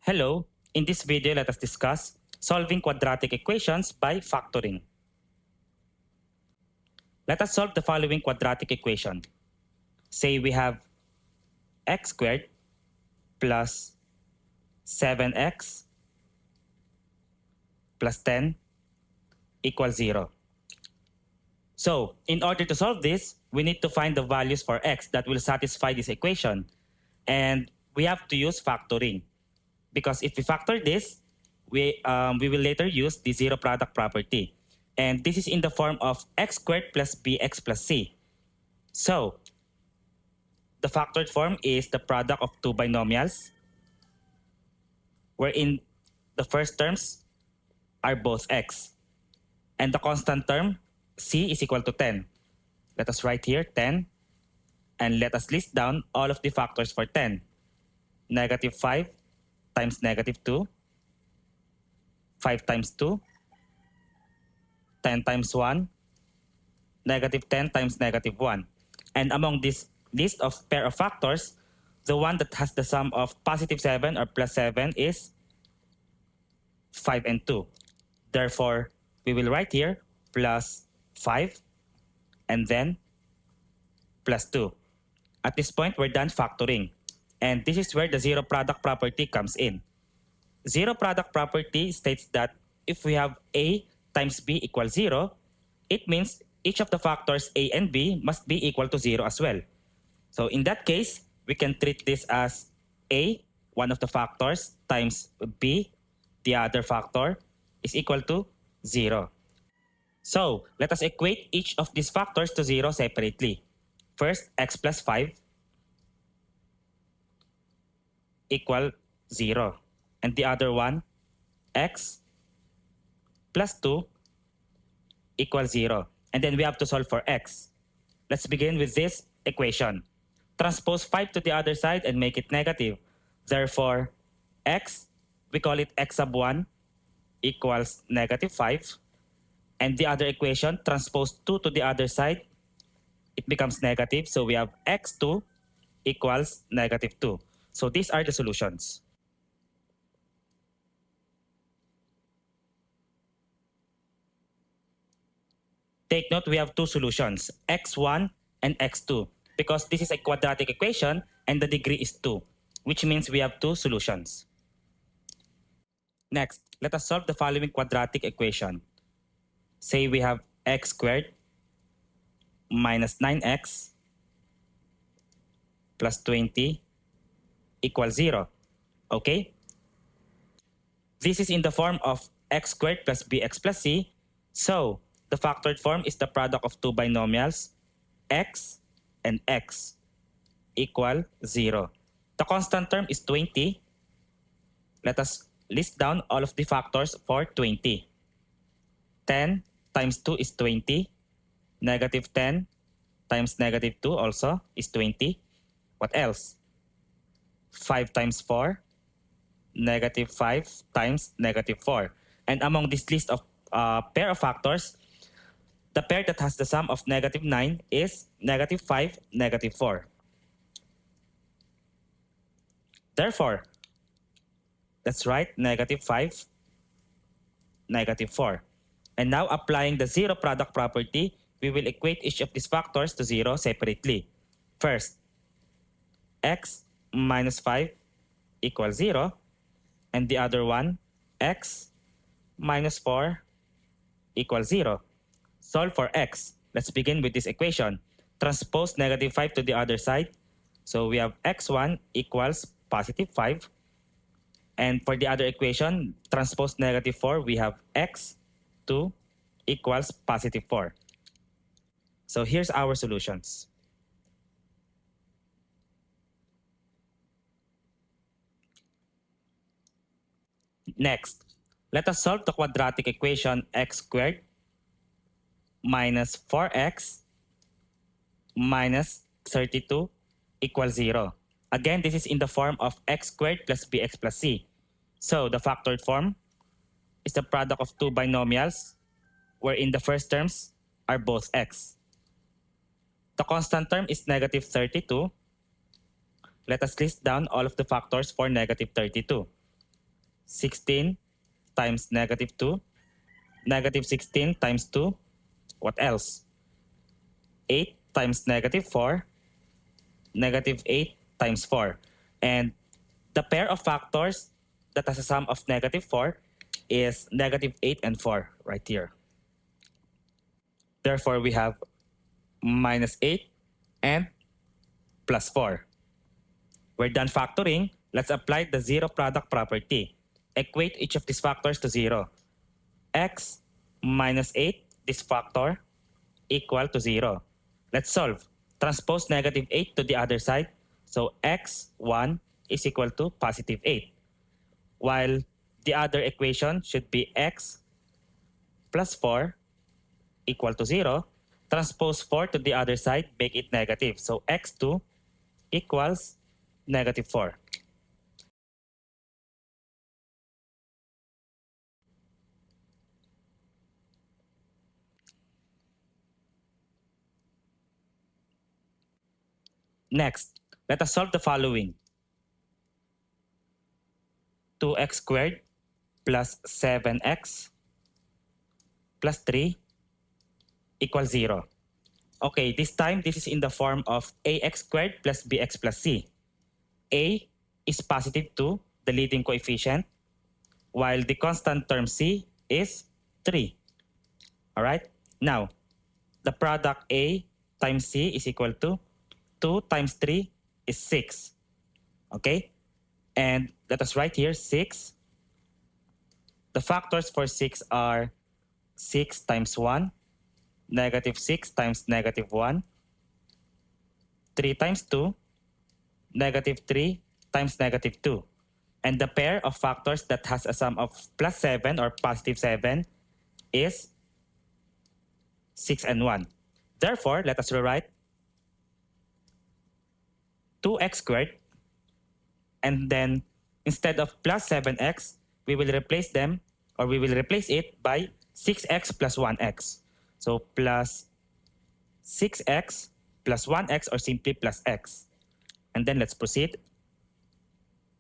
Hello, in this video let us discuss solving quadratic equations by factoring. Let us solve the following quadratic equation. Say we have x squared plus 7x plus 10 equals 0. So, in order to solve this, we need to find the values for x that will satisfy this equation. And we have to use factoring. Because if we factor this, we will later use the zero product property. And this is in the form of x squared plus bx plus c. So, the factored form is the product of two binomials, wherein the first terms are both x. And the constant term, c, is equal to 10. Let us write here 10. And let us list down all of the factors for 10. Negative 5 times negative 2, 5 times 2, 10 times 1, negative 10 times negative 1. And among this list of pair of factors, the one that has the sum of positive 7 or plus 7 is 5 and 2. Therefore, we will write here plus 5 and then plus 2. At this point, we're done factoring. And this is where the zero product property comes in. Zero product property states that if we have a times b equals 0, it means each of the factors a and b must be equal to 0 as well. So in that case, we can treat this as a, one of the factors, times b, the other factor, is equal to 0. So let us equate each of these factors to 0 separately. First, x plus 5 equal 0. And the other one, x plus 2 equals 0. And then we have to solve for x. Let's begin with this equation. Transpose 5 to the other side and make it negative. Therefore, x, we call it x sub 1 equals negative 5. And the other equation, transpose 2 to the other side, it becomes negative. So we have x2 equals negative 2. So these are the solutions. Take note, we have two solutions, x1 and x2, because this is a quadratic equation and the degree is 2, which means we have two solutions. Next, let us solve the following quadratic equation. Say we have x squared minus 9x plus 20 equals 0. Okay? This is in the form of x squared plus bx plus c. So, the factored form is the product of two binomials, x and x equal 0. The constant term is 20. Let us list down all of the factors for 20. 10 times 2 is 20. Negative 10 times negative 2 also is 20. What else? 5 times 4. Negative 5 times negative 4. And among this list of pair of factors, the pair that has the sum of negative 9 is negative 5, negative 4. Therefore, let's write negative 5, negative 4. And now applying the zero product property, we will equate each of these factors to 0 separately. First, x minus 5 equals 0. And the other one, x minus 4 equals 0. Solve for x. Let's begin with this equation. Transpose negative 5 to the other side. So we have x1 equals positive 5. And for the other equation, transpose negative 4, we have x2 equals positive 4. So here's our solutions. Next, let us solve the quadratic equation x squared minus 4x minus 32 equals 0. Again, this is in the form of x squared plus bx plus c. So the factored form is the product of two binomials, wherein the first terms are both x. The constant term is negative 32. Let us list down all of the factors for negative 32. 16 times negative 2, negative 16 times 2, what else? 8 times negative 4, negative 8 times 4. And the pair of factors that has a sum of negative 4 is negative 8 and 4 right here. Therefore, we have minus 8 and plus 4. We're done factoring. Let's apply the zero product property. Equate each of these factors to 0. X minus 8, this factor, equal to 0. Let's solve. Transpose negative 8 to the other side. So x1 is equal to positive 8. While the other equation should be x plus 4 equal to 0. Transpose 4 to the other side, make it negative. So x2 equals negative 4. Next, let us solve the following. 2x squared plus 7x plus 3 equals 0. Okay, this time this is in the form of ax squared plus bx plus c. A is positive 2, the leading coefficient, while the constant term c is 3. Alright? Now, the product A times c is equal to 2 times 3 is 6. Okay? And let us write here 6. The factors for 6 are 6 times 1, negative 6 times negative 1, 3 times 2, negative 3 times negative 2. And the pair of factors that has a sum of plus 7 or positive 7 is 6 and 1. Therefore, let us rewrite 2x squared, and then instead of plus 7x, we will replace them, or we will replace it by 6x plus 1x. So plus 6x plus 1x, or simply plus x. And then let's proceed.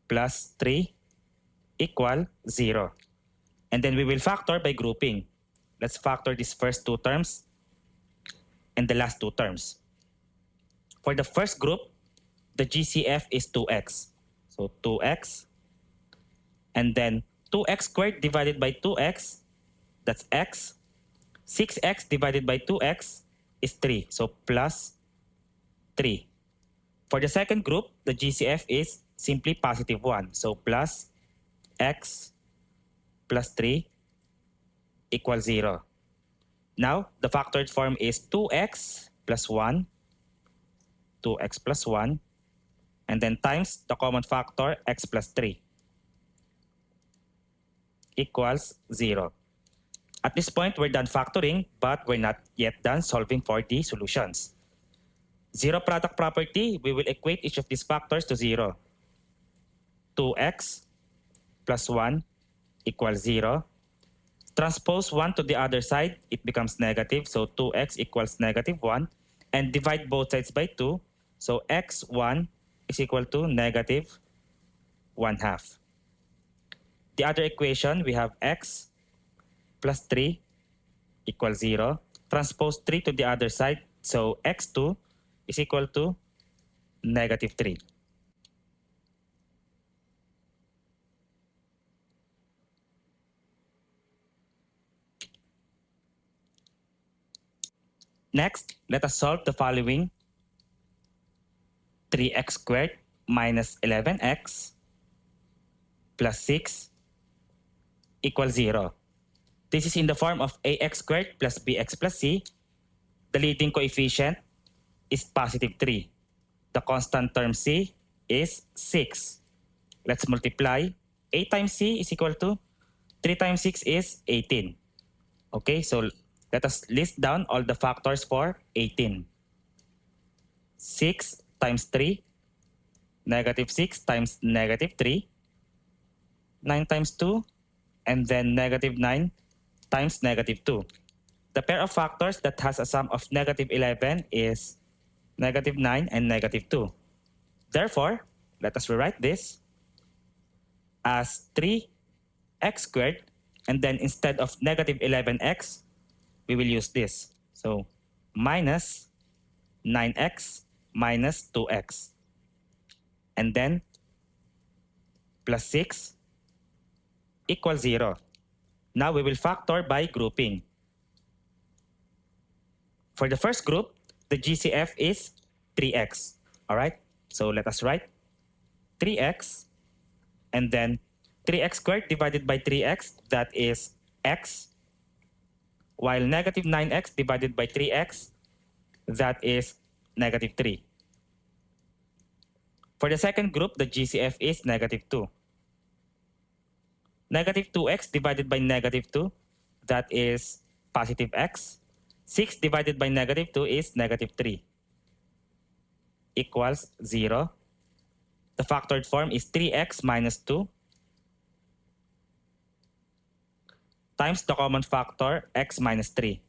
Plus 3 equal 0. And then we will factor by grouping. Let's factor these first two terms and the last two terms. For the first group, the GCF is 2x. So 2x. And then 2x squared divided by 2x, that's x. 6x divided by 2x is 3. So plus 3. For the second group, the GCF is simply positive 1. So plus x plus 3 equals 0. Now, the factored form is 2x plus 1, 2x plus 1, and then times the common factor, x plus 3, equals 0. At this point, we're done factoring, but we're not yet done solving for the solutions. Zero product property, we will equate each of these factors to 0. 2x plus 1 equals 0. Transpose 1 to the other side, it becomes negative. So 2x equals negative 1. And divide both sides by 2. So x1 is equal to negative 1/2. The other equation, we have x plus 3 equals 0. Transpose 3 to the other side. So x2 is equal to negative 3. Next, let us solve the following. 3x squared minus 11x plus 6 equals 0. This is in the form of ax squared plus bx plus c. The leading coefficient is positive 3. The constant term c is 6. Let's multiply. 8 times c is equal to 3 times 6 is 18. Okay, so let us list down all the factors for 18. 6 times 3, negative 6 times negative 3, 9 times 2, and then negative 9 times negative 2. The pair of factors that has a sum of negative 11 is negative 9 and negative 2. Therefore, let us rewrite this as 3 x squared, and then instead of negative 11x, we will use this. So minus 9x minus 2x. And then plus 6 equals 0. Now we will factor by grouping. For the first group, the GCF is 3x. All right? So let us write 3x, and then 3x squared divided by 3x, that is x, while negative 9x divided by 3x, that is negative 3. For the second group, the GCF is negative 2. Negative 2x divided by negative 2, that is positive x. 6 divided by negative 2 is negative 3, equals 0. The factored form is 3x minus 2 times the common factor x minus 3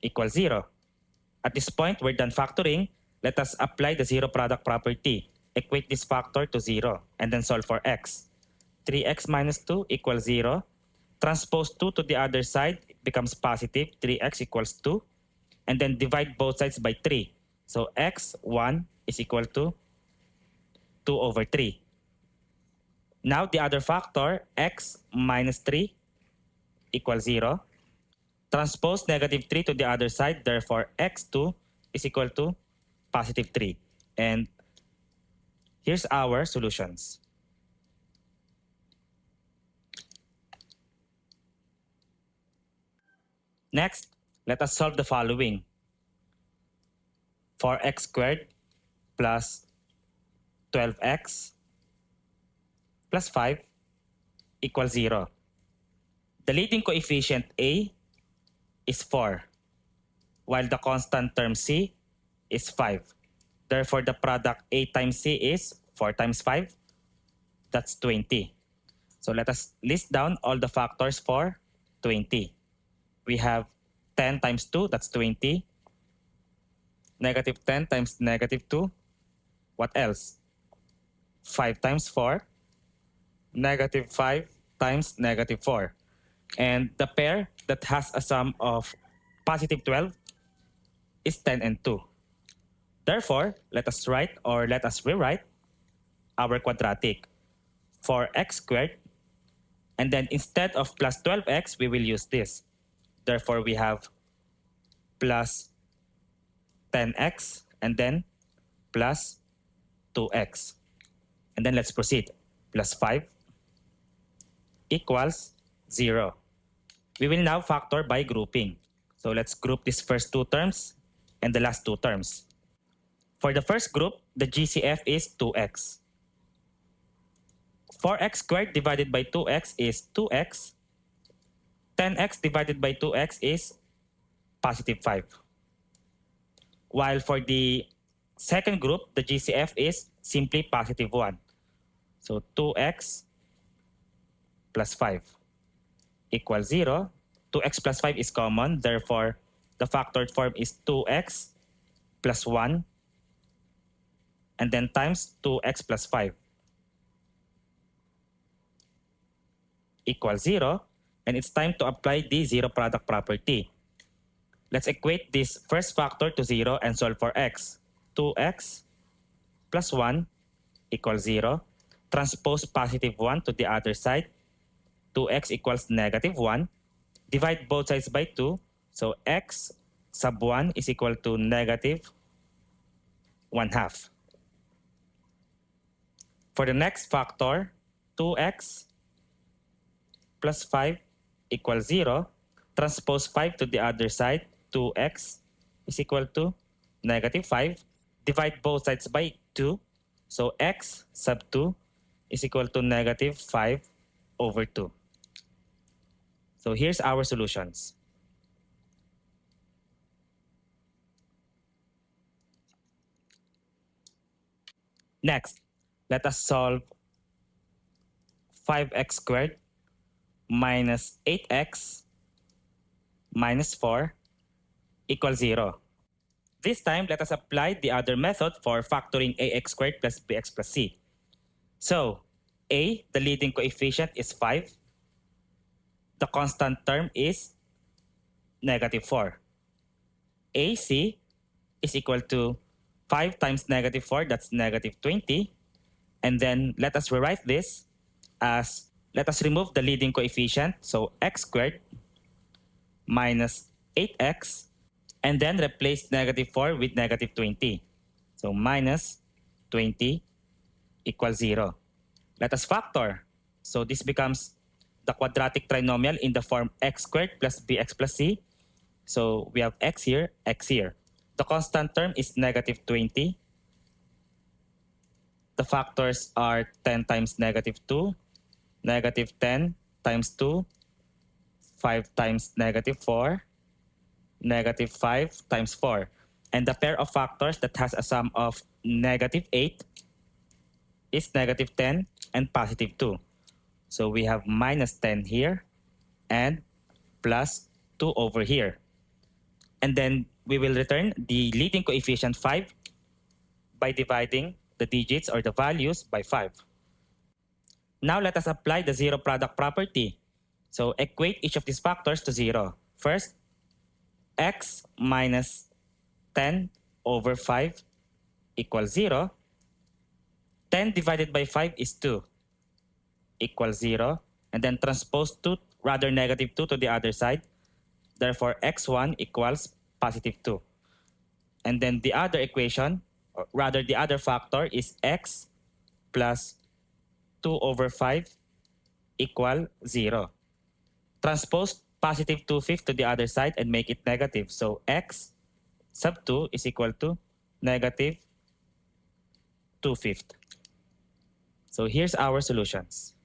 equals 0. At this point, we're done factoring. Let us apply the zero product property. Equate this factor to 0 and then solve for x. 3x minus 2 equals 0. Transpose 2 to the other side, it becomes positive. 3x equals 2. And then divide both sides by 3. So x1 is equal to 2 over 3. Now the other factor, x minus 3 equals 0. Transpose negative 3 to the other side, therefore x2 is equal to positive 3. And here's our solutions. Next, let us solve the following. 4x squared plus 12x plus 5 equals 0. The leading coefficient A is 4, while the constant term C is 5. Therefore, the product A times C is 4 times 5. That's 20. So let us list down all the factors for 20. We have 10 times 2, that's 20. Negative 10 times negative 2. What else? 5 times 4. Negative 5 times negative 4. And the pair that has a sum of positive 12 is 10 and 2. Therefore, let us rewrite our quadratic. 4x squared, and then instead of plus 12x, we will use this. Therefore, we have plus 10x and then plus 2x. And then let's proceed. Plus 5 equals 0. We will now factor by grouping. So let's group these first two terms and the last two terms. For the first group, the GCF is 2x. 4x squared divided by 2x is 2x. 10x divided by 2x is positive 5. While for the second group, the GCF is simply positive 1. So 2x plus 5 equals 0. 2x plus 5 is common. Therefore, the factored form is 2x plus 1 and then times 2x plus 5 equals 0. And it's time to apply the zero product property. Let's equate this first factor to 0 and solve for x. 2x plus 1 equals 0. Transpose positive 1 to the other side. 2x equals negative 1. Divide both sides by 2. So x sub 1 is equal to negative 1/2. For the next factor, 2x plus 5 equals 0. Transpose 5 to the other side. 2x is equal to negative 5. Divide both sides by 2. So x sub 2 is equal to negative 5 over 2. So here's our solutions. Next, let us solve 5x squared minus 8x minus 4 equals 0. This time, let us apply the other method for factoring ax squared plus bx plus c. So, A, the leading coefficient is 5. The constant term is negative 4. AC is equal to 5 times negative 4, that's negative 20. And then let us rewrite this as, let us remove the leading coefficient, so x squared minus 8x, and then replace negative 4 with negative 20. So minus 20 equals 0. Let us factor. So this becomes the quadratic trinomial in the form x squared plus bx plus c. So we have x here, x here. The constant term is negative 20. The factors are 10 times negative 2, negative 10 times 2, 5 times negative 4, negative 5 times 4. And the pair of factors that has a sum of negative 8 is negative 10 and positive 2. So we have minus 10 here and plus 2 over here. And then we will return the leading coefficient 5 by dividing the digits or the values by 5. Now let us apply the zero product property. So equate each of these factors to 0. First, x minus 10 over 5 equals 0. 10 divided by 5 is 2 equals 0. And then transpose 2, rather negative 2 to the other side. Therefore, x1 equals positive 2. And then the other equation, or rather the other factor is x plus 2 over 5 equal 0. Transpose positive 2/5 to the other side and make it negative. So x sub 2 is equal to negative 2/5. So here's our solutions.